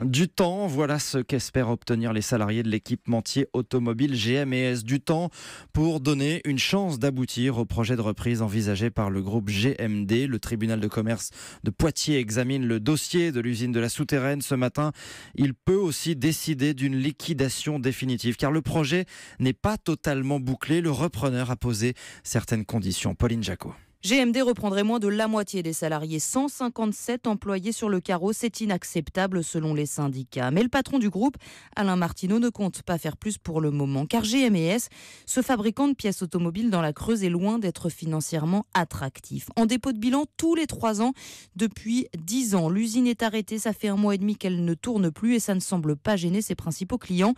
Du temps, voilà ce qu'espèrent obtenir les salariés de l'équipementier automobile GMS. Du temps pour donner une chance d'aboutir au projet de reprise envisagé par le groupe GMD. Le tribunal de commerce de Poitiers examine le dossier de l'usine de la Souterraine ce matin. Il peut aussi décider d'une liquidation définitive car le projet n'est pas totalement bouclé. Le repreneur a posé certaines conditions. Pauline Jacot. GMD reprendrait moins de la moitié des salariés, 157 employés sur le carreau. C'est inacceptable selon les syndicats. Mais le patron du groupe, Alain Martineau, ne compte pas faire plus pour le moment. Car GMS, ce fabricant de pièces automobiles dans la Creuse, est loin d'être financièrement attractif. En dépôt de bilan tous les 3 ans depuis 10 ans. L'usine est arrêtée, ça fait 1 mois et demi qu'elle ne tourne plus et ça ne semble pas gêner ses principaux clients,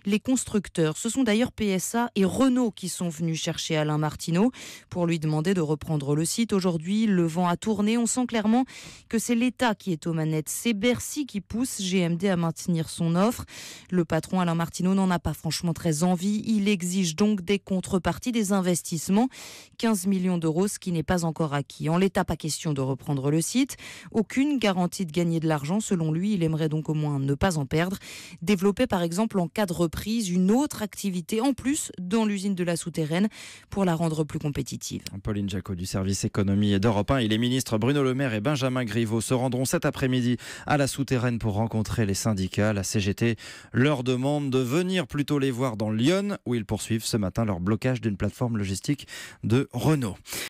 les constructeurs. Ce sont d'ailleurs PSA et Renault qui sont venus chercher Alain Martineau pour lui demander de reprendre le site. Aujourd'hui, le vent a tourné. On sent clairement que c'est l'État qui est aux manettes. C'est Bercy qui pousse GMD à maintenir son offre. Le patron Alain Martineau n'en a pas franchement très envie. Il exige donc des contreparties, des investissements. 15 millions d'euros, ce qui n'est pas encore acquis. En l'état, pas question de reprendre le site. Aucune garantie de gagner de l'argent. Selon lui, il aimerait donc au moins ne pas en perdre. Développer par exemple en cas de reprise une autre activité en plus dans l'usine de la Souterraine pour la rendre plus compétitive. Pauline Jacot du service économie d'Europe 1 et les ministres Bruno Le Maire et Benjamin Griveaux se rendront cet après-midi à la Souterraine pour rencontrer les syndicats. La CGT leur demande de venir plutôt les voir dans Lyon où ils poursuivent ce matin leur blocage d'une plateforme logistique de Renault.